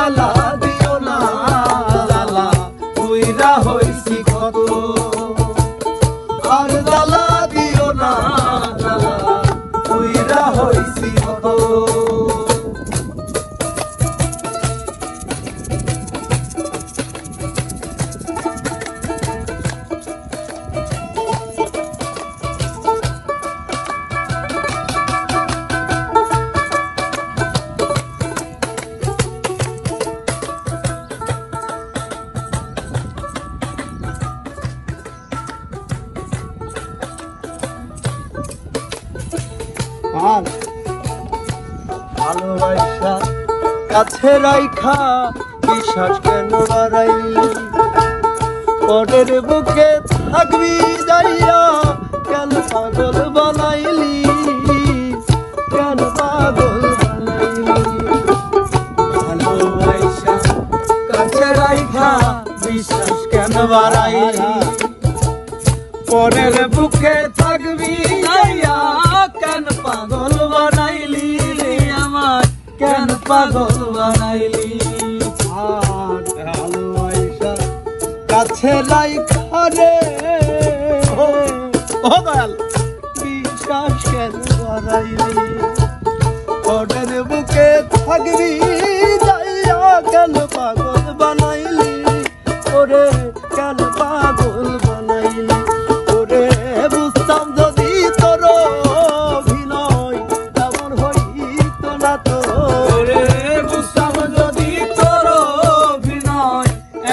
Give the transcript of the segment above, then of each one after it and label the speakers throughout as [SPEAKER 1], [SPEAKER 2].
[SPEAKER 1] জ্বালা দিও না জ্বালা পুইরা হইছি কত আর জ্বালা দিও না জ্বালা পুইরা হইছি কত ভালোবাসা কাছে রাইখা বিশ্বাস কেন বাড়াই পরের বুকে থাকবি যাইয়া কেন পাগল বানাইলি কেন পাগল বানাইলি ভালোবাসা কাছে রাইখা বিশ্বাস কেন বাড়াইলি পরের বুকে থাকবি যাইয়া কেন পাগল বানাইলি আমার কেন পাগল বানাইলি ভালোবাসা কাছে রাইখা রে ও দয়াল বিশ্বাস কেন বাড়াইলি পরের বুকে থাকবি যাইয়া কেন পাগল বানাইলি ওরে কেন পাগল বানাইলি ওরে বুঝতাম যদি তোর অভিনয় তেমন হইতো না তো রে বুঝতাম যদি তোর অভিনয়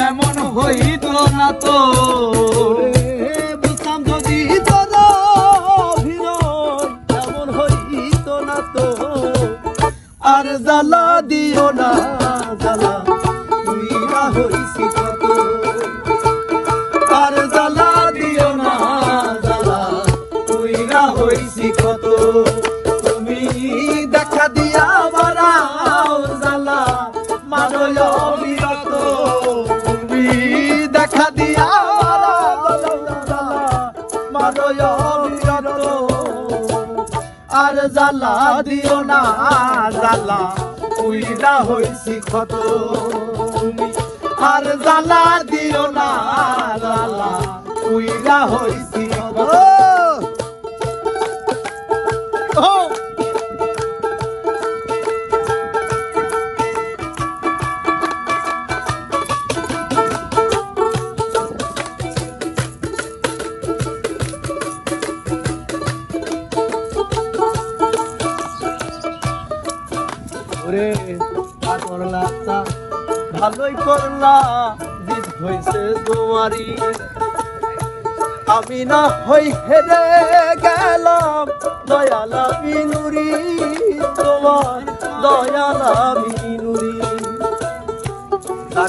[SPEAKER 1] এমন হইতো না তো বুঝতাম যদি তোর অভিনয় এমন হইতো না তো আর জ্বালা দিও না জ্বালা পুইরা হইছি কত আর জ্বালা দিও না জ্বালা পুইরা হইছি কত তুমি দেখা দিয়া বাড়াও জ্বালা মারো অবিরত তুমি দেখা দিয়া বাড়াও জ্বালা মারো অবিরত আর জ্বালা দিও না জ্বালা পুইরা হইছি কত তুমি আর জ্বালা দিও না জ্বালা পুইরা হইছি কত ওরে করলা ভালোই করলা জিত হইছে তোমারি আমি না হই হেরে গেলাম দয়ালা বিনুরি তোমার দয়ালা বিনুরি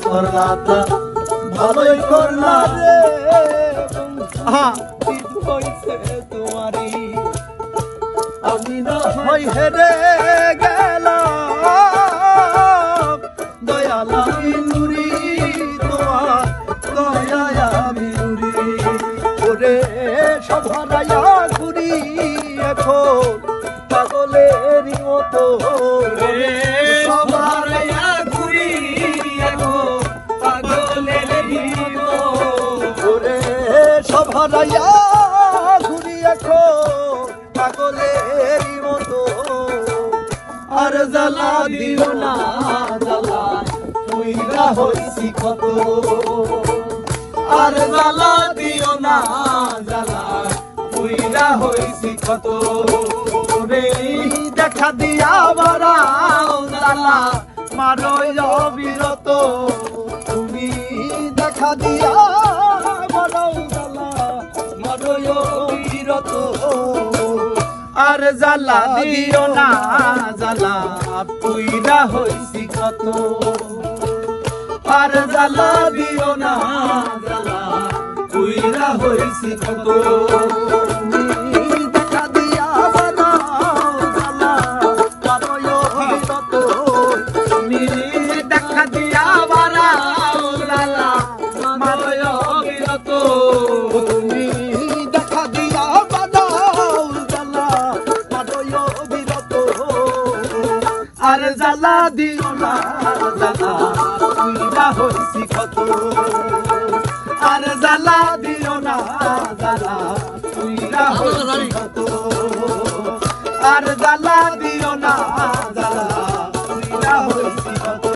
[SPEAKER 1] করলা ভালোই করলা রে জিত হইছে তোমারি আমি না হই হেরে গেলাম দয়ালা বিনুরি তোমার দয়ালা বিনুরি ওরে সভারায়া ঘুরি এখন পাগলেরই মতো রে সভারায়া ঘুরি এখন পাগলেরই মতো ওরে সভারায়া ঘুরি এখন পাগলেরই মতো আর জ্বালা দিও না জ্বালা পুইরা হইছি কত আর জ্বালা দিও না জ্বালা পুইরা হইছি কত রে দেখা দিয়া বাড়াও জ্বালা মারো অবিরত তুমি দেখা দিয়া বাড়াও জ্বালা মারো অবিরত আর জ্বালা দিও না জ্বালা পুইরা হইছি কত আর জ্বালা দিও না জ্বালা পুইরা হইছি কত দেখা দিয়া বাড়াও জ্বালা মারো অবিরত তুমি দেখা দিয়া বাড়াও জ্বালা মারো অবিরত তুমি দেখা দিয়া আর জ্বালা দিও না জ্বালা পুইরা হইছি কত আর জ্বালা দিও না জ্বালা পুইরা হইছি কত আর জ্বালা